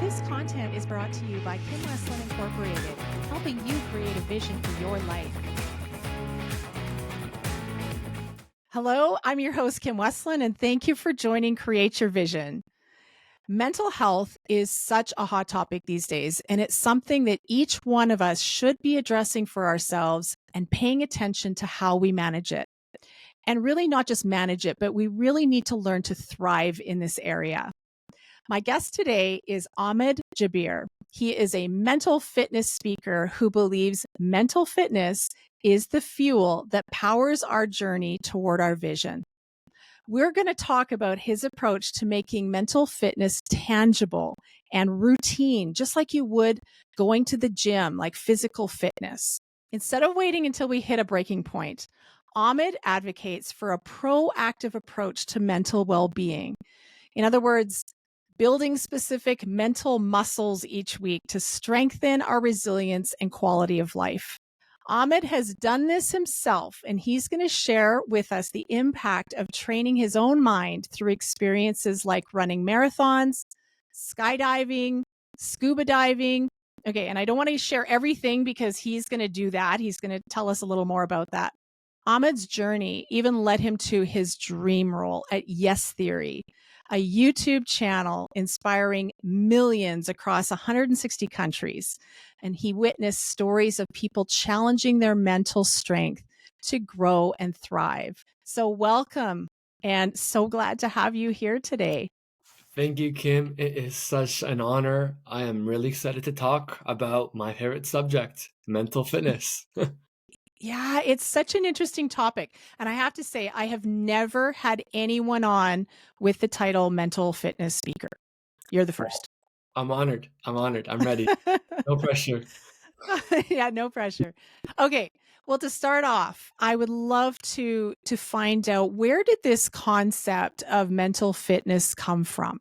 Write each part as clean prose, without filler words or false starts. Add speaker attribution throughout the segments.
Speaker 1: This content is brought to you by Kim Westland Incorporated, helping you create a vision for your life. Hello, I'm your host, Kim Westland, and thank you for joining Create Your Vision. Mental health is such a hot topic these days, and it's something that each one of us should be addressing for ourselves and paying attention to how we manage it. And really not just manage it, but we really need to learn to thrive in this area. My guest today is Ahmad Jabbir. He is a mental fitness speaker who believes mental fitness is the fuel that powers our journey toward our vision. We're going to talk about his approach to making mental fitness tangible and routine, just like you would going to the gym, like physical fitness. Instead of waiting until we hit a breaking point, Ahmad advocates for a proactive approach to mental well-being. In other words, building specific mental muscles each week to strengthen our resilience and quality of life. Ahmad has done this himself, and he's going to share with us the impact of training his own mind through experiences like running marathons, skydiving, scuba diving. Okay, and I don't want to share everything because he's going to do that. He's going to tell us a little more about that. Ahmad's journey even led him to his dream role at Yes Theory, a YouTube channel inspiring millions across 160 countries. And he witnessed stories of people challenging their mental strength to grow and thrive. So welcome, and so glad to have you here today.
Speaker 2: Thank you, Kim. It is such an honor. I am really excited to talk about my favorite subject, mental fitness.
Speaker 1: Yeah, it's such an interesting topic. And I have to say, I have never had anyone on with the title mental fitness speaker. You're the first.
Speaker 2: I'm honored. I'm ready. No pressure.
Speaker 1: Yeah, no pressure. Okay. Well, to start off, I would love to find out, where did this concept of mental fitness come from?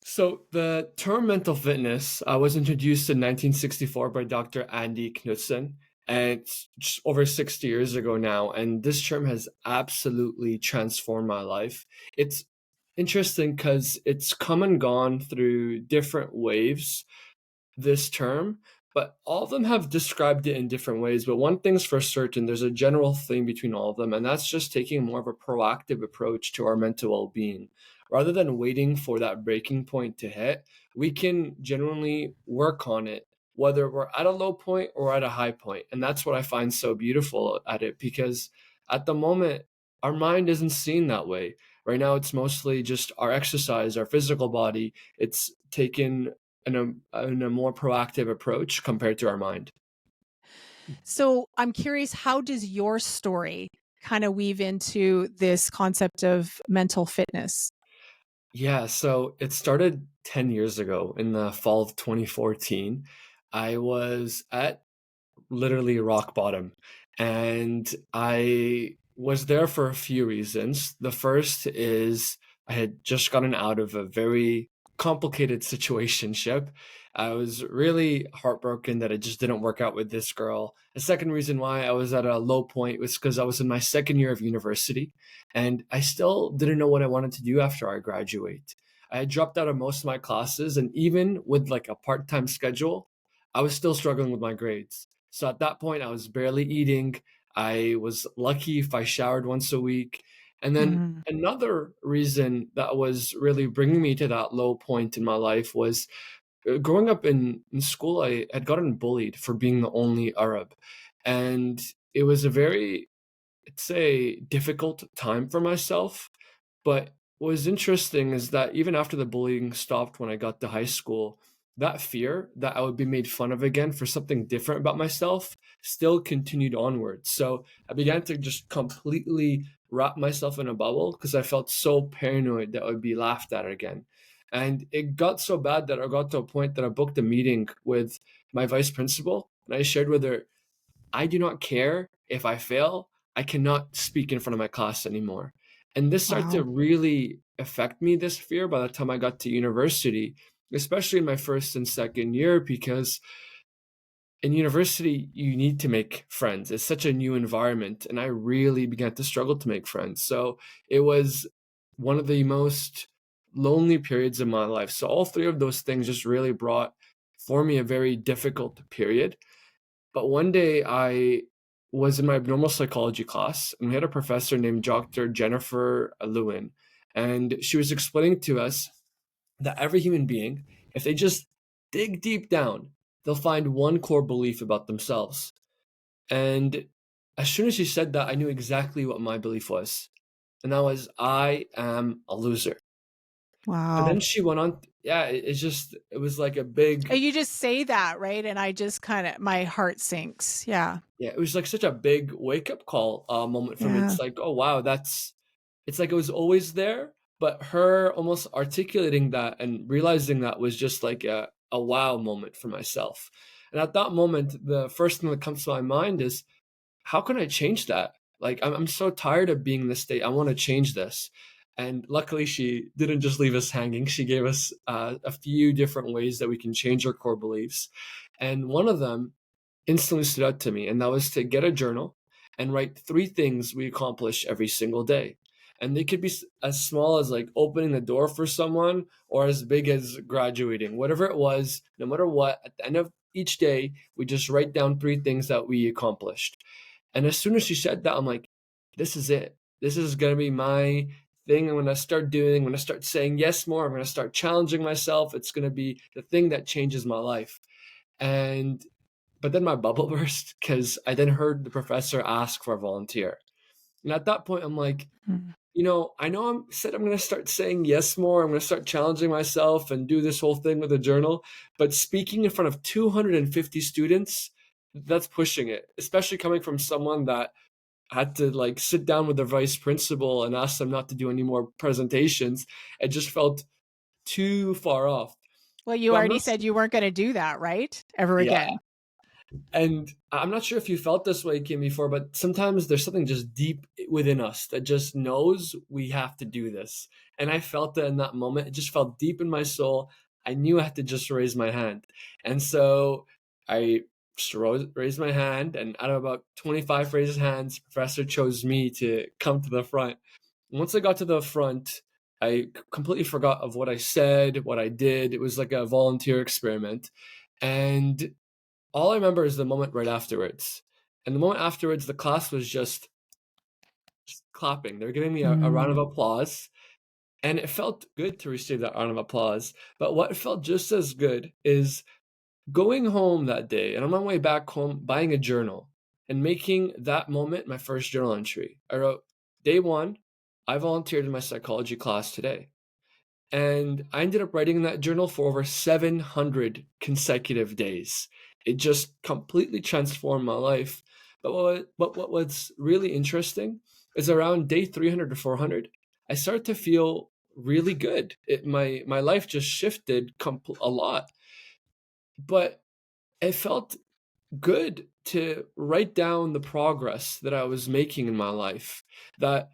Speaker 2: So the term mental fitness was introduced in 1964 by Dr. Andy Knudsen, and it's just over 60 years ago now. And this term has absolutely transformed my life. It's interesting because it's come and gone through different waves, this term, but all of them have described it in different ways. But one thing's for certain, there's a general theme between all of them, and that's just taking more of a proactive approach to our mental well-being. Rather than waiting for that breaking point to hit, we can genuinely work on it, whether we're at a low point or at a high point. And that's what I find so beautiful at it, because at the moment, our mind isn't seen that way. Right now, it's mostly just our exercise, our physical body. It's taken in a more proactive approach compared to our mind.
Speaker 1: So I'm curious, how does your story kind of weave into this concept of mental fitness?
Speaker 2: Yeah, so it started 10 years ago in the fall of 2014. I was at literally rock bottom, and I was there for a few reasons. The first is I had just gotten out of a very complicated situationship. I was really heartbroken that it just didn't work out with this girl. The second reason why I was at a low point was because I was in my second year of university, and I still didn't know what I wanted to do after I graduate. I had dropped out of most of my classes, and even with like a part-time schedule, I was still struggling with my grades. So at that point, I was barely eating. I was lucky if I showered once a week. And then
Speaker 1: Mhm.
Speaker 2: another reason that was really bringing me to that low point in my life was growing up in school. I had gotten bullied for being the only Arab. And it was a very, it's a difficult time for myself. But what was interesting is that even after the bullying stopped when I got to high school, that fear that I would be made fun of again for something different about myself still continued onwards. So I began to just completely wrap myself in a bubble because I felt so paranoid that I would be laughed at again. And it got so bad that I got to a point that I booked a meeting with my vice principal, and I shared with her, I do not care if I fail. I cannot speak in front of my class anymore. And this started to
Speaker 1: Wow.
Speaker 2: really affect me, this fear, by the time I got to university, especially in my first and second year, because in university, you need to make friends. It's such a new environment. And I really began to struggle to make friends. So it was one of the most lonely periods in my life. So all three of those things just really brought for me a very difficult period. But one day I was in my abnormal psychology class, and we had a professor named Dr. Jennifer Lewin, and she was explaining to us that every human being, if they just dig deep down, they'll find one core belief about themselves. And as soon as she said that, I knew exactly what my belief was. And that was, I am a loser. But
Speaker 1: Wow.
Speaker 2: then she went on, yeah, it was like a big,
Speaker 1: You just say that, right? And I just kind of, my heart sinks. Yeah.
Speaker 2: yeah, it was like such a big wake up call moment for me.
Speaker 1: Yeah.
Speaker 2: It's like, oh, wow, it's like it was always there. But her almost articulating that and realizing that was just like a wow moment for myself. And at that moment, the first thing that comes to my mind is, how can I change that? Like, I'm so tired of being in this state. I want to change this. And luckily, she didn't just leave us hanging. She gave us a few different ways that we can change our core beliefs. And one of them instantly stood out to me, and that was to get a journal and write three things we accomplish every single day. And they could be as small as like opening the door for someone or as big as graduating, whatever it was, no matter what, at the end of each day, we just write down three things that we accomplished. And as soon as she said that, I'm like, this is it. This is going to be my thing. I'm going to start doing, I'm going to start saying yes more. I'm going to start challenging myself. It's going to be the thing that changes my life. And, but then my bubble burst because I then heard the professor ask for a volunteer. And at that point, I'm like,
Speaker 1: Mm.
Speaker 2: I know I'm going to start saying yes more. I'm going to start challenging myself and do this whole thing with a journal. But speaking in front of 250 students, that's pushing it, especially coming from someone that had to like sit down with the vice principal and ask them not to do any more presentations. It just felt too far off.
Speaker 1: Well, you
Speaker 2: But I'm
Speaker 1: already
Speaker 2: not,
Speaker 1: said you weren't going to do that, right? Ever
Speaker 2: yeah.
Speaker 1: again.
Speaker 2: And I'm not sure if you felt this way, Kim, before, but sometimes there's something just deep within us that just knows we have to do this. And I felt that in that moment. It just felt deep in my soul. I knew I had to just raise my hand. And so I just raised my hand, and out of about 25 raised hands, the professor chose me to come to the front. Once I got to the front, I completely forgot of what I said, what I did. It was like a volunteer experiment. And all I remember is the moment right afterwards. And the moment afterwards, the class was just clapping. They were giving me a round of
Speaker 1: Mm.
Speaker 2: applause. And it felt good to receive that round of applause. But what felt just as good is going home that day and on my way back home, buying a journal and making that moment my first journal entry. I wrote, day one, I volunteered in my psychology class today. And I ended up writing in that journal for over 700 consecutive days. It just completely transformed my life. But what was really interesting is around day 300 to 400, I started to feel really good. My life just shifted a lot. But it felt good to write down the progress that I was making in my life. That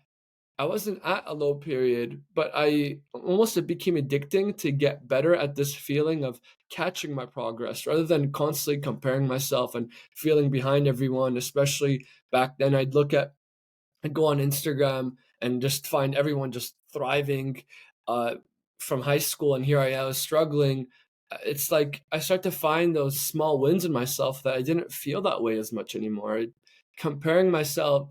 Speaker 2: I wasn't at a low period, but I almost it became addicting to get better at this feeling of catching my progress rather than constantly comparing myself and feeling behind everyone, especially back then. I'd go on Instagram and just find everyone just thriving uh, from high school, and here I was struggling. It's like I start to find those small wins in myself that I didn't feel that way as much anymore. Comparing myself,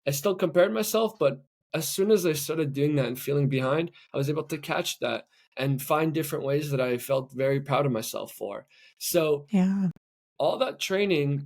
Speaker 2: I still compared myself, but as soon as I started doing that and feeling behind, I was able to catch that and find different ways that I felt very proud of myself for. So
Speaker 1: Yeah.
Speaker 2: all that training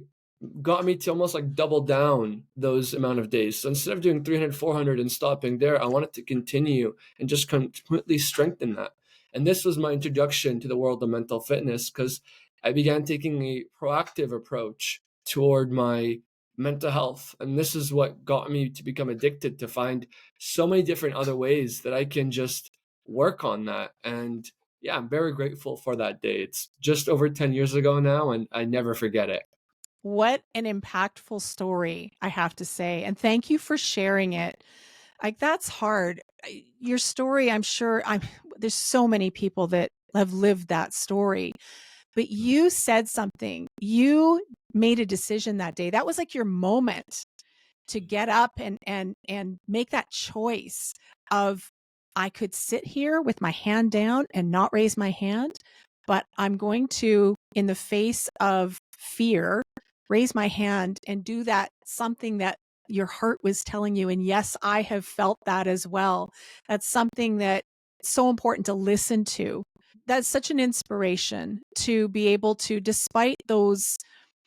Speaker 2: got me to almost like double down those amount of days. So instead of doing 300, 400 and stopping there, I wanted to continue and just completely strengthen that. And this was my introduction to the world of mental fitness because I began taking a proactive approach toward my mental health. And this is what got me to become addicted to find so many different other ways that I can just work on that. And yeah, I'm very grateful for that day. It's just over 10 years ago now, and I never forget it.
Speaker 1: What an impactful story, I have to say. And thank you for sharing it. Like, that's hard. Your story, I'm sure there's so many people that have lived that story, but you said something. You made a decision that day. That was like your moment to get up and make that choice of I could sit here with my hand down and not raise my hand, but I'm going to, in the face of fear, raise my hand and do that something that your heart was telling you. And yes, I have felt that as well. That's something that it's so important to listen to. That's such an inspiration to be able to, despite those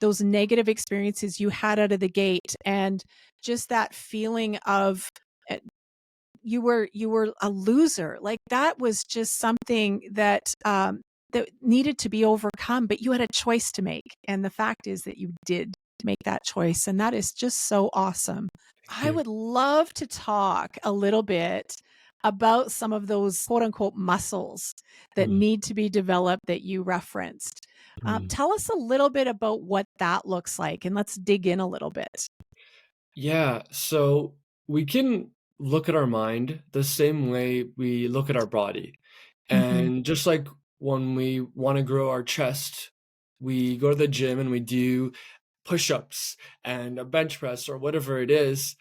Speaker 1: negative experiences you had out of the gate, and just that feeling of uh, you were a loser. Like that was just something that that needed to be overcome, but you had a choice to make. And the fact is that you did make that choice. And that is just so awesome.
Speaker 2: Thank
Speaker 1: I
Speaker 2: you.
Speaker 1: would love to talk a little bit about some of those quote unquote muscles that
Speaker 2: Mm,
Speaker 1: need to be developed that you referenced.
Speaker 2: mm.
Speaker 1: Tell us a little bit about what that looks like, and let's dig in a little bit.
Speaker 2: Yeah, so we can look at our mind the same way we look at our body.
Speaker 1: Hmm.
Speaker 2: And just like when we want to grow our chest, we go to the gym and we do push-ups and a bench press or whatever it is.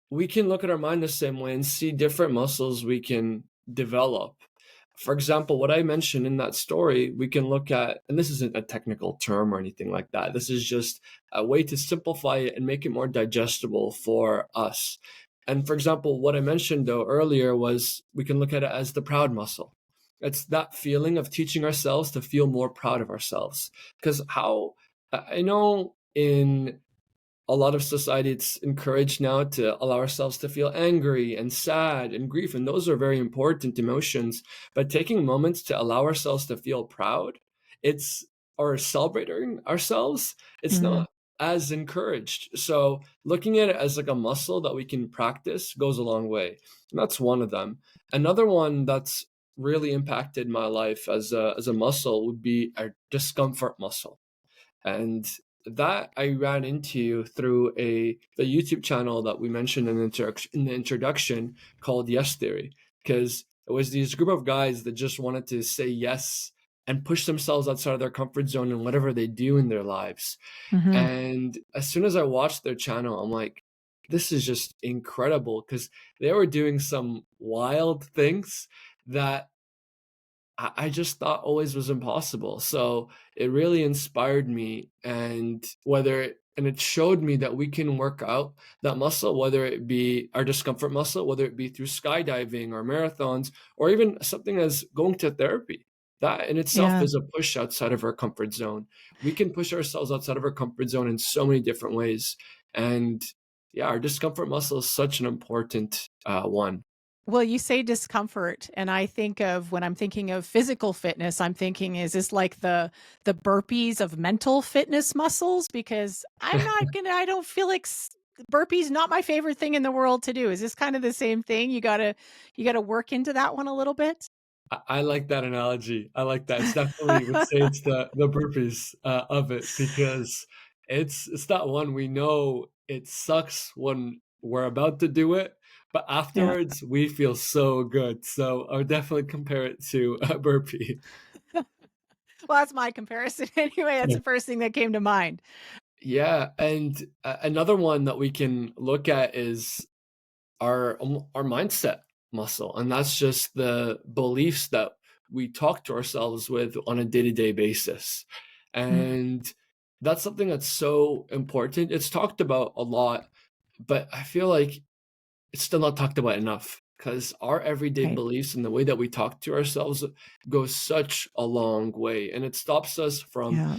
Speaker 2: We can look at our mind the same way and see different muscles we can develop. For example, what I mentioned in that story, we can look at, and this isn't a technical term or anything like that. This is just a way to simplify it and make it more digestible for us. And for example, what I mentioned though earlier was we can look at it as the proud muscle. It's that feeling of teaching ourselves to feel more proud of ourselves. Because how I know in a lot of society it's encouraged now to allow ourselves to feel angry and sad and grief, and those are very important emotions, but taking moments to allow ourselves to feel proud, it's or celebrating ourselves, it's
Speaker 1: Hmm.
Speaker 2: not as encouraged. So looking at it as like a muscle that we can practice goes a long way, and that's one of them. Another one that's really impacted my life as a muscle would be our discomfort muscle, and that I ran into through the YouTube channel that we mentioned in the introduction called Yes Theory, because it was these group of guys that just wanted to say yes and push themselves outside of their comfort zone in whatever they do in their lives.
Speaker 1: Hmm.
Speaker 2: And as soon as I watched their channel, I'm like, this is just incredible because they were doing some wild things that I just thought always was impossible. So it really inspired me, and it showed me that we can work out that muscle, whether it be our discomfort muscle, whether it be through skydiving or marathons, or even something as going to therapy. That in itself
Speaker 1: Yeah.
Speaker 2: is a push outside of our comfort zone. We can push ourselves outside of our comfort zone in so many different ways. And yeah, our discomfort muscle is such an important one.
Speaker 1: Well, you say discomfort, and I think of when I'm thinking of physical fitness, I'm thinking, is this like the burpees of mental fitness muscles? Because I don't feel like burpees not my favorite thing in the world to do. Is this kind of the same thing? You gotta work into that one a little bit.
Speaker 2: I like that analogy. I like that. It's definitely would say it's the burpees of it because it's that one we know it sucks when we're about to do it, but
Speaker 1: Yeah.
Speaker 2: afterwards we feel so good. So I would definitely compare it to a burpee.
Speaker 1: Well, that's my comparison anyway. That's
Speaker 2: Yeah.
Speaker 1: the first thing that came to mind.
Speaker 2: Yeah, and another one that we can look at is our mindset muscle, and that's just the beliefs that we talk to ourselves with on a day-to-day basis.
Speaker 1: Mm,
Speaker 2: And that's something that's so important. It's talked about a lot, but I feel like it's still not talked about enough because our everyday
Speaker 1: right.
Speaker 2: beliefs and the way that we talk to ourselves goes such a long way, and it stops us from
Speaker 1: Yeah.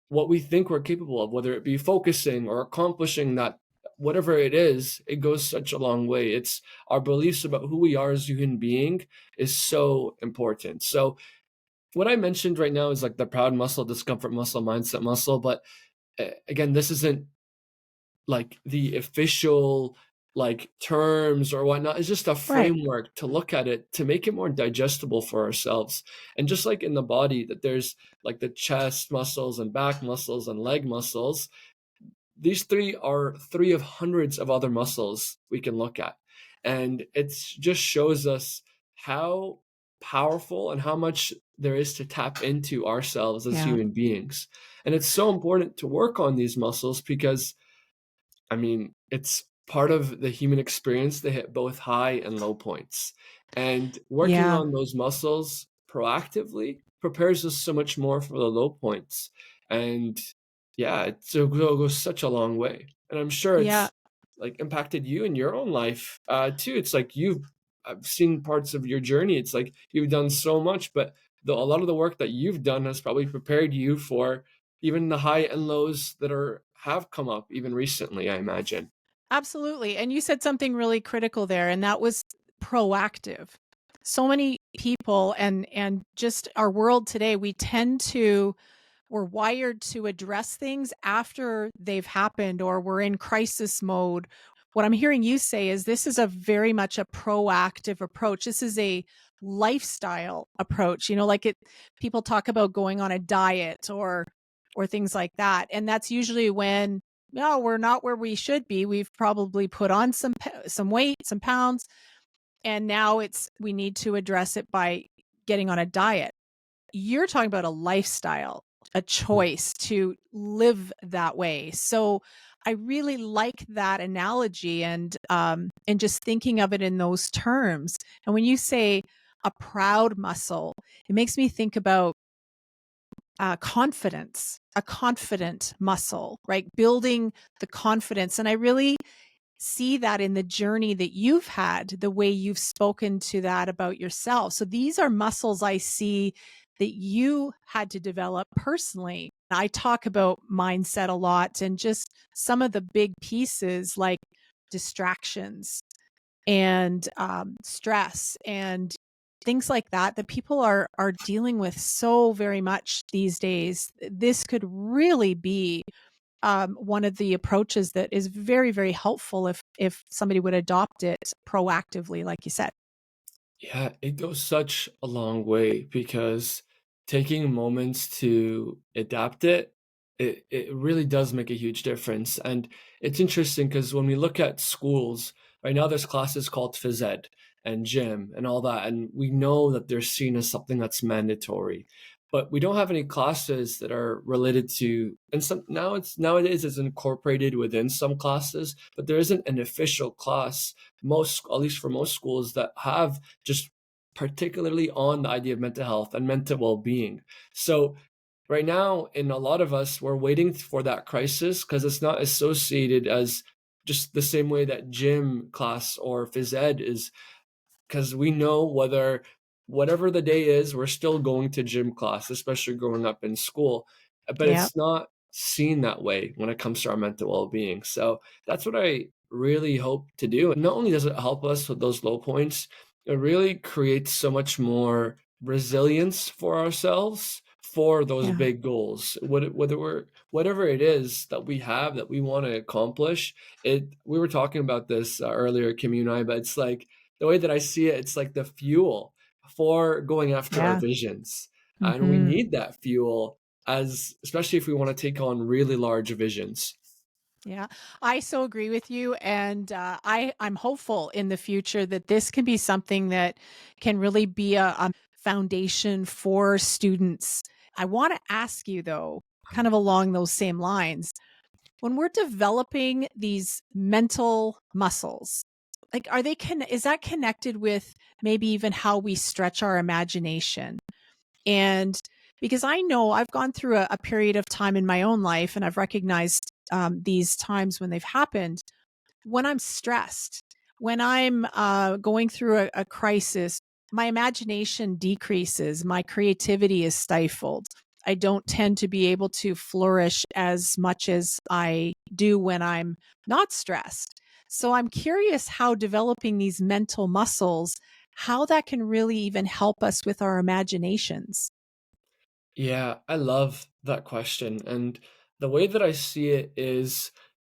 Speaker 2: what we think we're capable of, whether it be focusing or accomplishing that, whatever it is, it goes such a long way. It's our beliefs about who we are as a human being is so important. So what I mentioned right now is like the proud muscle, discomfort muscle, mindset muscle. But again, this isn't like the official like terms or whatnot. It's just a
Speaker 1: Right.
Speaker 2: framework to look at it to make it more digestible for ourselves. And just like in the body, that there's like the chest muscles and back muscles and leg muscles, these three are three of hundreds of other muscles we can look at. And it just shows us how powerful and how much there is to tap into ourselves as
Speaker 1: Yeah.
Speaker 2: human beings. And it's so important to work on these muscles because I mean, it's part of the human experience to hit both high and low points. And working
Speaker 1: Yeah.
Speaker 2: on those muscles proactively prepares us so much more for the low points. And yeah, goes such a long way. And I'm sure
Speaker 1: Yeah.
Speaker 2: it's like impacted you in your own life too. It's like I've seen parts of your journey. It's like you've done so much, but a lot of the work that you've done has probably prepared you for even the high and lows that have come up even recently, I imagine.
Speaker 1: Absolutely. And you said something really critical there, and that was proactive. So many people and just our world today, we're wired to address things after they've happened or we're in crisis mode. What I'm hearing you say is this is a very much a proactive approach. This is a lifestyle approach. Like people talk about going on a diet or things like that. And that's usually when no, we're not where we should be. We've probably put on some weight, some pounds, and now we need to address it by getting on a diet. You're talking about a lifestyle, a choice to live that way. So I really like that analogy and just thinking of it in those terms. And when you say a proud muscle, it makes me think about confidence, a confident muscle, right? Building the confidence. And I really see that in the journey that you've had, the way you've spoken to that about yourself. So these are muscles I see that you had to develop personally. I talk about mindset a lot and just some of the big pieces like distractions and stress and things like that people are dealing with so very much these days. This could really be one of the approaches that is very, very helpful if somebody would adopt it proactively, like you said.
Speaker 2: Yeah, it goes such a long way because taking moments to adapt it really does make a huge difference. And it's interesting because when we look at schools, right now there's classes called phys ed and gym and all that, and we know that they're seen as something that's mandatory. But we don't have any classes that are related to, and some nowadays it's incorporated within some classes, but there isn't an official class, most at least for most schools, that have just particularly on the idea of mental health and mental well-being. So right now, in a lot of us, we're waiting for that crisis because it's not associated as just the same way that gym class or phys ed is, because we know whatever the day is, we're still going to gym class, especially growing up in school. But
Speaker 1: Yeah.
Speaker 2: it's not seen that way when it comes to our mental well-being. So that's what I really hope to do. And not only does it help us with those low points, it really creates so much more resilience for ourselves for those
Speaker 1: Yeah.
Speaker 2: big goals. Whatever it is that we have that we want to accomplish. We were talking about this earlier, Kim, you and I, but it's like the way that I see it, it's like the fuel for going after our
Speaker 1: Yeah.
Speaker 2: visions. And we
Speaker 1: Hmm.
Speaker 2: need that fuel especially if we want to take on really large visions.
Speaker 1: Yeah, I so agree with you, and I'm hopeful in the future that this can be something that can really be a foundation for students. I want to ask you though, kind of along those same lines, when we're developing these mental muscles, like is that connected with maybe even how we stretch our imagination? And because I know I've gone through a period of time in my own life and I've recognized these times when they've happened, when I'm stressed, when I'm going through a crisis, my imagination decreases, my creativity is stifled. I don't tend to be able to flourish as much as I do when I'm not stressed. So I'm curious how developing these mental muscles, how that can really even help us with our imaginations.
Speaker 2: Yeah, I love that question. And the way that I see it is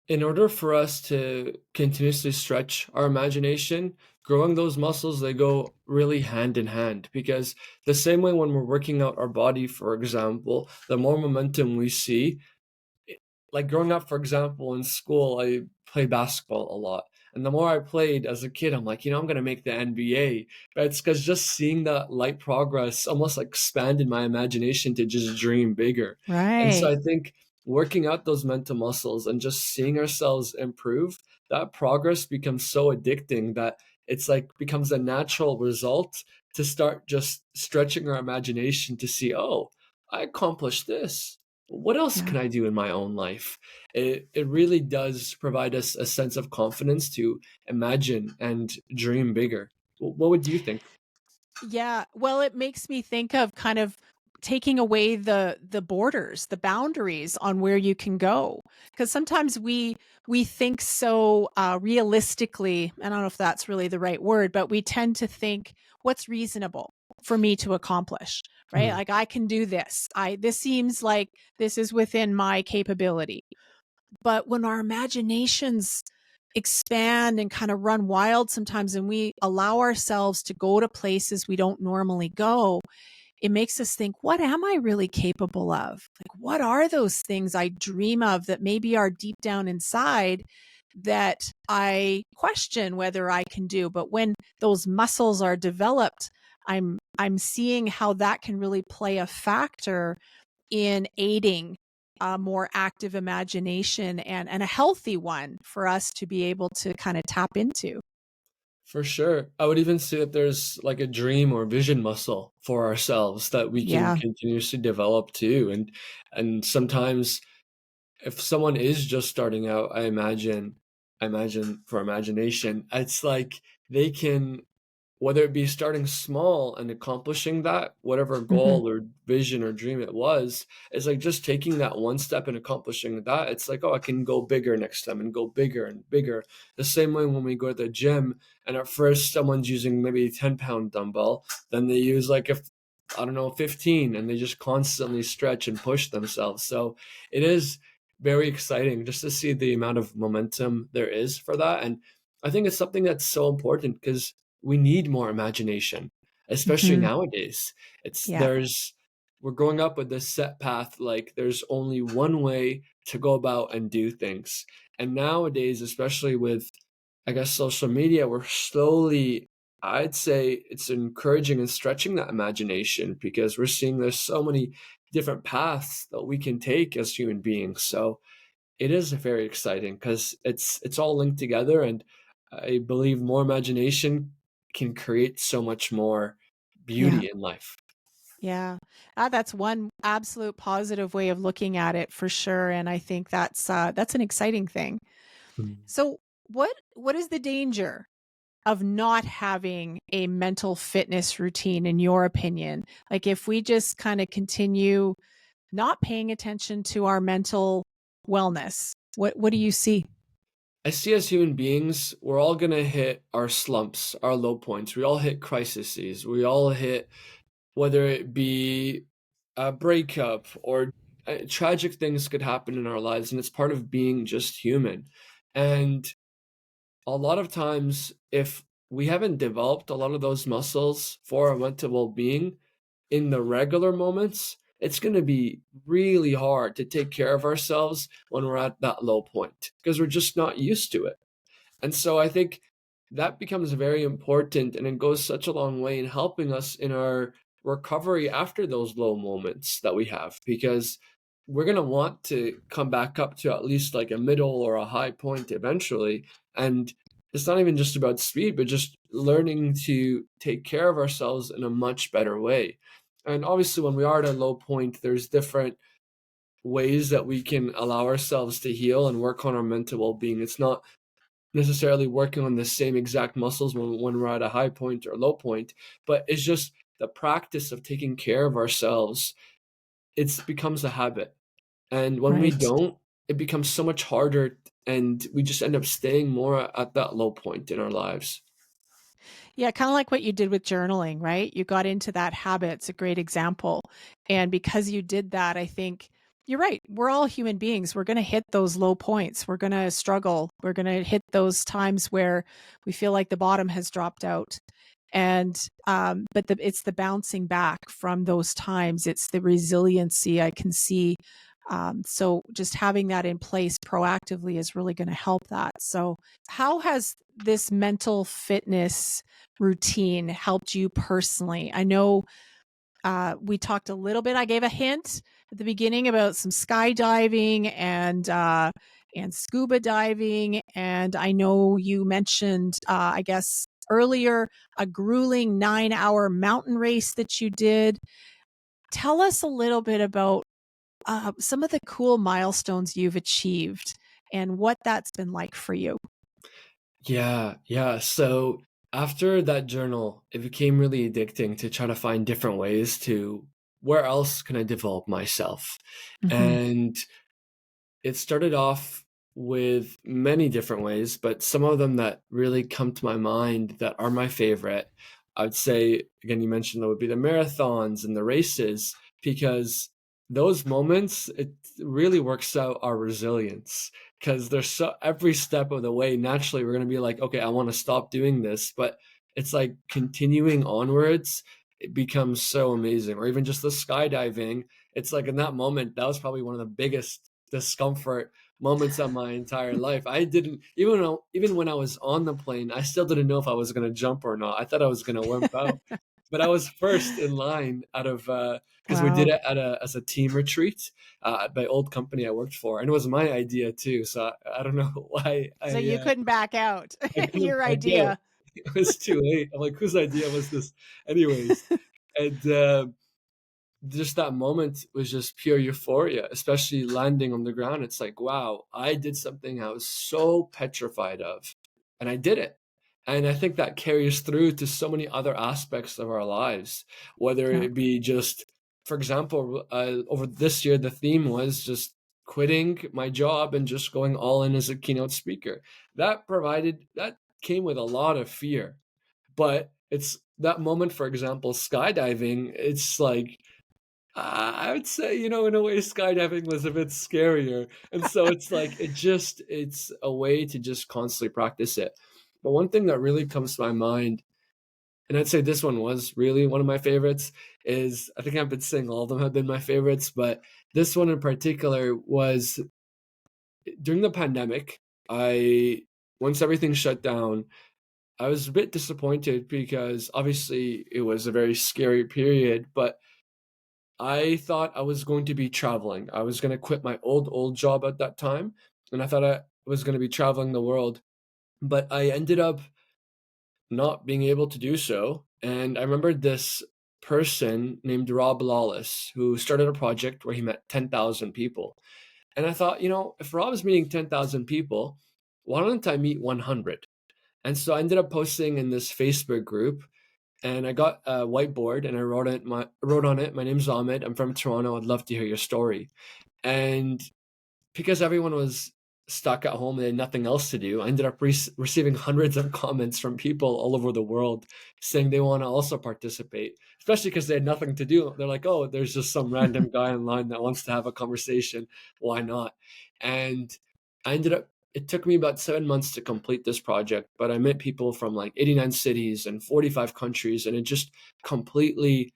Speaker 2: in order for us to continuously stretch our imagination, growing those muscles, they go really hand in hand. Because the same way when we're working out our body, for example, the more momentum we see, like growing up, for example, in school, I played basketball a lot. And the more I played as a kid, I'm like, I'm going to make the NBA. But it's because just seeing that light progress almost like expanded my imagination to just dream bigger. And so
Speaker 1: Right.
Speaker 2: I think working out those mental muscles and just seeing ourselves improve, that progress becomes so addicting that it's like becomes a natural result to start just stretching our imagination to see, oh, I accomplished this. What else
Speaker 1: Yeah.
Speaker 2: can I do in my own life? It really does provide us a sense of confidence to imagine and dream bigger. What would you think?
Speaker 1: Yeah. Well, it makes me think of kind of taking away the borders, the boundaries on where you can go. Because sometimes we think so realistically. I don't know if that's really the right word, but we tend to think what's reasonable for me to accomplish, right?
Speaker 2: Mm,
Speaker 1: Like I can do this. I this seems like this is within my capability. But when our imaginations expand and kind of run wild sometimes, and we allow ourselves to go to places we don't normally go, it makes us think, what am I really capable of? Like, what are those things I dream of that maybe are deep down inside that I question whether I can do? But when those muscles are developed, I'm seeing how that can really play a factor in aiding a more active imagination and a healthy one for us to be able to kind of tap into.
Speaker 2: for sure. I would even say that there's like a dream or vision muscle for ourselves that we can
Speaker 1: Yeah.
Speaker 2: continuously develop too. And sometimes if someone is just starting out, I imagine for imagination, it's like they can, whether it be starting small and accomplishing that, whatever
Speaker 1: Hmm.
Speaker 2: goal or vision or dream it was, it's like just taking that one step and accomplishing that. It's like, oh, I can go bigger next time and go bigger and bigger. The same way when we go to the gym and at first someone's using maybe a 10-pound dumbbell, then they use like if I don't know, 15, and they just constantly stretch and push themselves. So it is very exciting just to see the amount of momentum there is for that. And I think it's something that's so important because we need more imagination, especially
Speaker 1: Hmm.
Speaker 2: nowadays. It's
Speaker 1: Yeah.
Speaker 2: there's we're growing up with this set path, like there's only one way to go about and do things. And nowadays, especially with I guess social media, we're slowly, I'd say it's encouraging and stretching that imagination because we're seeing there's so many different paths that we can take as human beings. So it is very exciting because it's all linked together, and I believe more imagination can create so much more
Speaker 1: Yeah.
Speaker 2: beauty in life.
Speaker 1: Yeah. That's one absolute positive way of looking at it for sure. And I think that's an exciting thing.
Speaker 2: Mm.
Speaker 1: So what is the danger of not having a mental fitness routine in your opinion? Like if we just kind of continue not paying attention to our mental wellness, what do you see?
Speaker 2: I see as human beings, we're all gonna hit our slumps, our low points. We all hit crises. We all hit whether it be a breakup or tragic things could happen in our lives, and it's part of being just human. And a lot of times, if we haven't developed a lot of those muscles for our mental well-being in the regular moments, it's going to be really hard to take care of ourselves when we're at that low point because we're just not used to it. And so I think that becomes very important, and it goes such a long way in helping us in our recovery after those low moments that we have, because we're going to want to come back up to at least like a middle or a high point eventually. And it's not even just about speed, but just learning to take care of ourselves in a much better way. And obviously, when we are at a low point, there's different ways that we can allow ourselves to heal and work on our mental well being. It's not necessarily working on the same exact muscles when we're at a high point or low point, but it's just the practice of taking care of ourselves. It becomes a habit. And when we
Speaker 1: Right.
Speaker 2: don't, it becomes so much harder and we just end up staying more at that low point in our lives.
Speaker 1: Yeah, kind of like what you did with journaling, right? You got into that habit. It's a great example. And because you did that, I think you're right. We're all human beings. We're going to hit those low points. We're going to struggle. We're going to hit those times where we feel like the bottom has dropped out. And but it's the bouncing back from those times. It's the resiliency I can see. So just having that in place proactively is really going to help that. So how has this mental fitness routine helped you personally? I know we talked a little bit. I gave a hint at the beginning about some skydiving and scuba diving, and I know you mentioned, I guess, earlier a grueling 9-hour mountain race that you did. Tell us a little bit about some of the cool milestones you've achieved and what that's been like for you.
Speaker 2: Yeah, yeah. So after that journal, it became really addicting to try to find different ways to where else can I develop myself?
Speaker 1: Hmm.
Speaker 2: And it started off with many different ways, but some of them that really come to my mind that are my favorite, I would say, again, you mentioned that would be the marathons and the races, because those moments, it really works out our resilience. Because there's so every step of the way, naturally, we're going to be like, okay, I want to stop doing this. But it's like continuing onwards, it becomes so amazing. Or even just the skydiving. It's like in that moment, that was probably one of the biggest discomfort moments of my entire life. I didn't even when I was on the plane, I still didn't know if I was going to jump or not. I thought I was going to wimp out. But I was first in line out of because we did
Speaker 1: Wow.
Speaker 2: it at as a team retreat at my old company I worked for, and it was my idea too. So I don't know why
Speaker 1: So you couldn't back out.
Speaker 2: I couldn't
Speaker 1: Your
Speaker 2: back out.
Speaker 1: idea.
Speaker 2: It was too late. I'm like, whose idea was this, anyways? And just that moment was just pure euphoria, especially landing on the ground. It's like, wow, I did something I was so petrified of, and I did it. And I think that carries through to so many other aspects of our lives, whether
Speaker 1: Yeah.
Speaker 2: it be just, for example, over this year, the theme was just quitting my job and just going all in as a keynote speaker. That came with a lot of fear, but it's that moment, for example, skydiving, it's like, I would say, in a way, skydiving was a bit scarier. And so it's like, it's a way to just constantly practice it. But one thing that really comes to my mind, and I'd say this one was really one of my favorites, is I think I've been saying all of them have been my favorites, but this one in particular was during the pandemic. Once everything shut down, I was a bit disappointed because obviously it was a very scary period, but I thought I was going to be traveling. I was going to quit my old job at that time, and I thought I was going to be traveling the world, but I ended up not being able to do so. And I remember this person named Rob Lawless who started a project where he met 10,000 people. And I thought, if Rob's meeting 10,000 people, why don't I meet 100? And so I ended up posting in this Facebook group, and I got a whiteboard and I wrote on it, "My name's Ahmed. I'm from Toronto. I'd love to hear your story." And because everyone was stuck at home and they had nothing else to do, I ended up receiving hundreds of comments from people all over the world saying they want to also participate, especially because they had nothing to do. They're like, "Oh, there's just some random guy online that wants to have a conversation. Why not?" And I ended up, it took me about 7 months to complete this project, but I met people from like 89 cities and 45 countries, and it just completely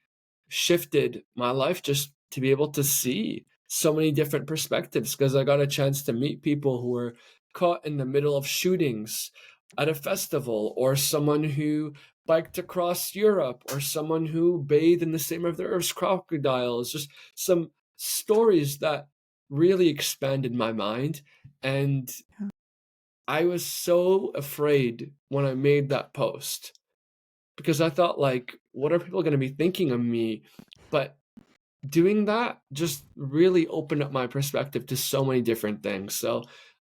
Speaker 2: shifted my life just to be able to see so many different perspectives, because I got a chance to meet people who were caught in the middle of shootings at a festival, or someone who biked across Europe, or someone who bathed in the same river as crocodiles. Just some stories that really expanded my mind. And I was so afraid when I made that post because I thought, like, what are people going to be thinking of me? But doing that just really opened up my perspective to so many different things. So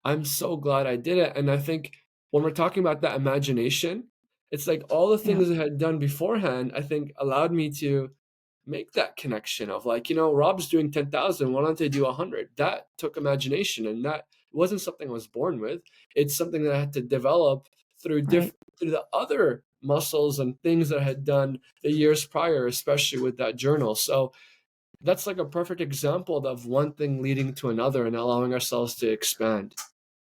Speaker 2: I'm so glad I did it. And I think when we're talking about that imagination, it's like all the
Speaker 1: Yeah.
Speaker 2: things I had done beforehand, I think allowed me to make that connection of like, Rob's doing 10,000, why don't I do 100? That took imagination, and that wasn't something I was born with. It's something that I had to develop through
Speaker 1: Right.
Speaker 2: through the other muscles and things that I had done the years prior, especially with that journal. So that's like a perfect example of one thing leading to another and allowing ourselves to expand.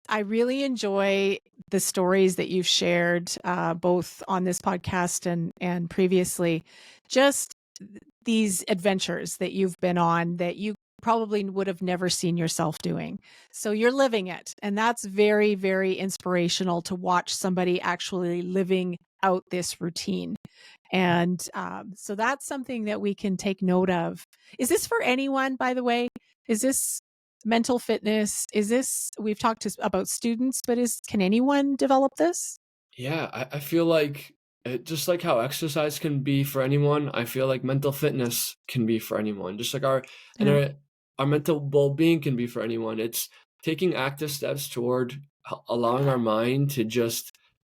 Speaker 1: I really enjoy the stories that you've shared, both on this podcast and previously. Just these adventures that you've been on that you probably would have never seen yourself doing. So you're living it. And that's very, very inspirational to watch somebody actually living out this routine. And so that's something that we can take note of. Is this for anyone, by the way? Is this mental fitness? Is this, we've talked about students, but can anyone develop this?
Speaker 2: Yeah, I feel like Just like how exercise can be for anyone, I feel like mental fitness can be for anyone. Just like and
Speaker 1: Yeah.
Speaker 2: our mental well-being can be for anyone. It's taking active steps toward allowing our mind to just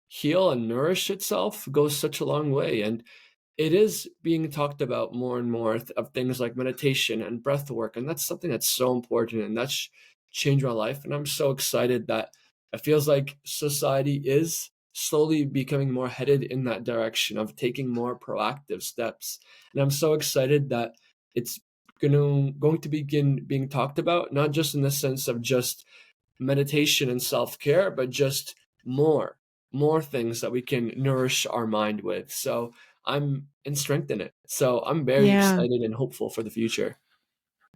Speaker 2: heal and nourish itself goes such a long way. And it is being talked about more and more of things like meditation and breath work, and that's something that's so important, and that's changed my life. And I'm so excited that it feels like society is slowly becoming more headed in that direction of taking more proactive steps. And I'm so excited that it's going to begin being talked about, not just in the sense of just meditation and self-care, but just more, more things that we can nourish our mind with. So and strengthen it. So I'm very
Speaker 1: Yeah.
Speaker 2: excited and hopeful for the future.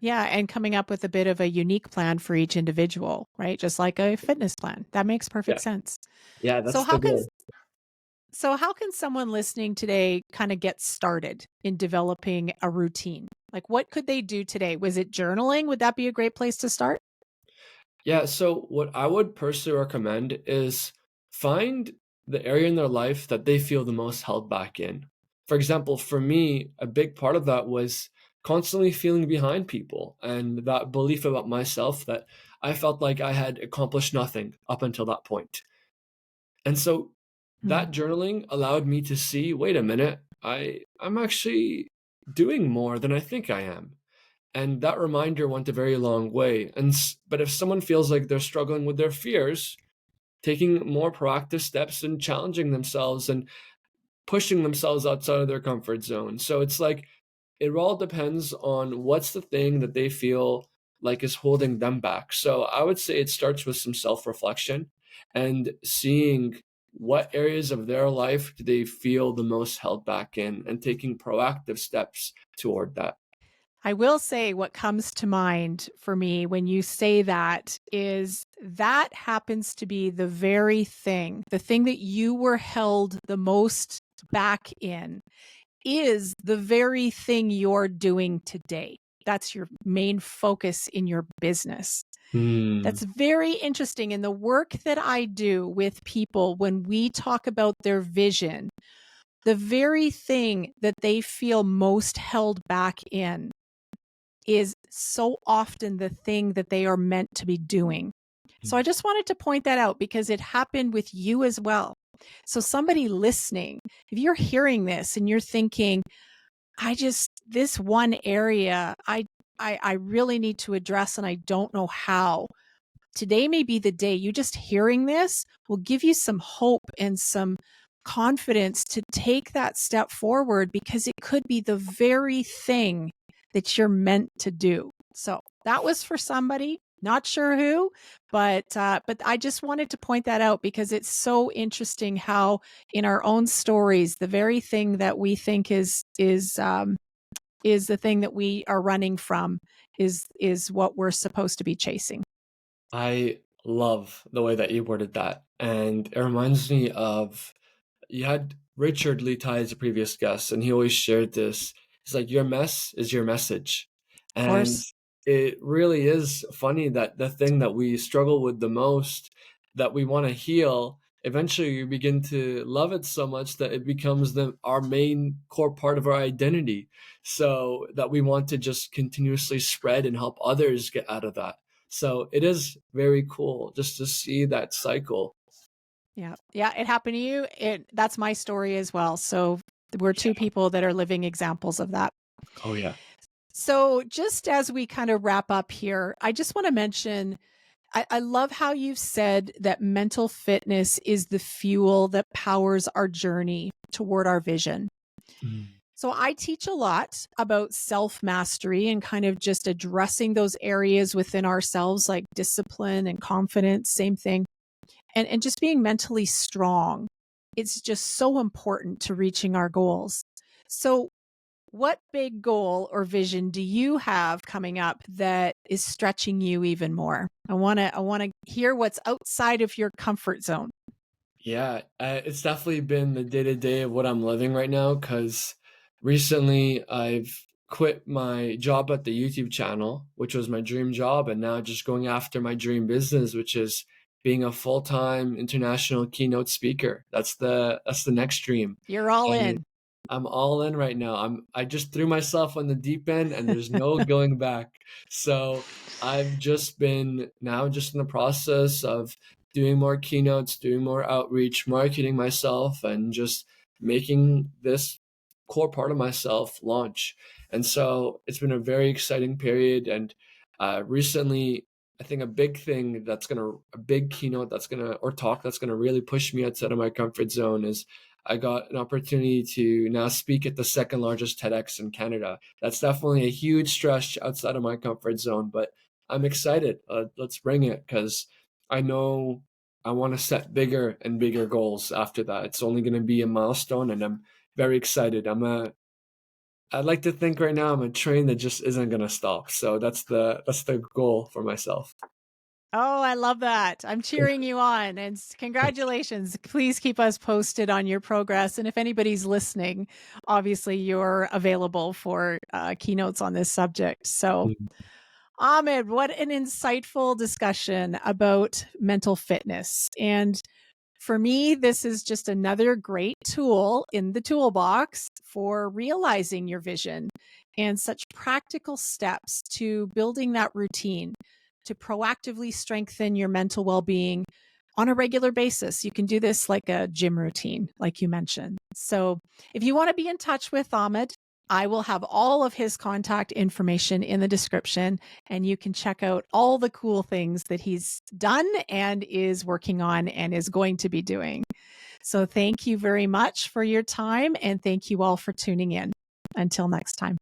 Speaker 1: Yeah, and coming up with a bit of a unique plan for each individual, right? Just like a fitness plan. That makes
Speaker 2: Yeah.
Speaker 1: perfect sense.
Speaker 2: Yeah,
Speaker 1: So
Speaker 2: that's the
Speaker 1: how can
Speaker 2: goal.
Speaker 1: so how can someone listening today kind of get started in developing a routine? Like what could they do today? Was it journaling? Would that be a great place to start?
Speaker 2: Yeah, so what I would personally recommend is find the area in their life that they feel the most held back in. For example, for me, a big part of that was constantly feeling behind people and that belief about myself that I felt like I had accomplished nothing up until that point. And so
Speaker 1: Mm.
Speaker 2: that journaling allowed me to see, wait a minute, I'm actually doing more than I think I am. And that reminder went a very long way. But if someone feels like they're struggling with their fears, taking more proactive steps and challenging themselves and pushing themselves outside of their comfort zone. So it's like it all depends on what's the thing that they feel like is holding them back. So I would say it starts with some self-reflection and seeing what areas of their life do they feel the most held back in and taking proactive steps toward that.
Speaker 1: I will say what comes to mind for me when you say that is that happens to be the thing that you were held the most back in is the very thing you're doing today. That's your main focus in your business.
Speaker 2: Hmm.
Speaker 1: That's very interesting. In the work that I do with people, when we talk about their vision, the very thing that they feel most held back in is so often the thing that they are meant to be doing. So I just wanted to point that out because it happened with you as well. So somebody listening, if you're hearing this and you're thinking, this one area I really need to address and I don't know how. Today may be the day. You just hearing this will give you some hope and some confidence to take that step forward because it could be the very thing that you're meant to do. So that was for somebody, not sure who, but I just wanted to point that out because it's so interesting how in our own stories, the very thing that we think is the thing that we are running from is what we're supposed to be chasing.
Speaker 2: I love the way that you worded that. And it reminds me of you had Richard Lee Tye as a previous guest, and he always shared this. It's like your mess is your message.
Speaker 1: Of
Speaker 2: And
Speaker 1: course.
Speaker 2: it really is funny that the thing that we struggle with the most, that we want to heal, eventually we begin to love it so much that it becomes our main core part of our identity. So that we want to just continuously spread and help others get out of that. So it is very cool just to see that cycle.
Speaker 1: Yeah. Yeah, it happened to you. That's my story as well. So we're two
Speaker 2: Yeah.
Speaker 1: people that are living examples of that.
Speaker 2: Oh yeah.
Speaker 1: So just as we kind of wrap up here, I just want to mention I love how you've said that mental fitness is the fuel that powers our journey toward our vision.
Speaker 2: Mm.
Speaker 1: So I teach a lot about self mastery and kind of just addressing those areas within ourselves, like discipline and confidence, same thing. And just being mentally strong. It's just so important to reaching our goals. So what big goal or vision do you have coming up that is stretching you even more? I want to hear what's outside of your comfort zone.
Speaker 2: Yeah, it's definitely been the day to day of what I'm living right now because recently I've quit my job at the YouTube channel, which was my dream job, and now just going after my dream business, which is being a full-time international keynote speaker. That's the next dream.
Speaker 1: You're all
Speaker 2: And
Speaker 1: in.
Speaker 2: I'm all in right now. I just threw myself on the deep end and there's no going back. So I've just been now just in the process of doing more keynotes, doing more outreach, marketing myself, and just making this core part of myself launch. And so it's been a very exciting period. And recently, I think a big keynote or talk that's gonna really push me outside of my comfort zone is I got an opportunity to now speak at the second largest TEDx in Canada. That's definitely a huge stretch outside of my comfort zone, but I'm excited. Let's bring it because I know I want to set bigger and bigger goals after that. It's only going to be a milestone, and I'm very excited. I'd like to think right now I'm a train that just isn't going to stop. So that's the goal for myself.
Speaker 1: Oh, I love that. I'm cheering you on and congratulations. Please keep us posted on your progress. And if anybody's listening, obviously you're available for keynotes on this subject. So, Ahmed, what an insightful discussion about mental fitness. And for me, this is just another great tool in the toolbox for realizing your vision and such practical steps to building that routine to proactively strengthen your mental well being on a regular basis. You can do this like a gym routine, like you mentioned. So if you want to be in touch with Ahmed, I will have all of his contact information in the description, and you can check out all the cool things that he's done and is working on and is going to be doing. So thank you very much for your time, and thank you all for tuning in. Until next time.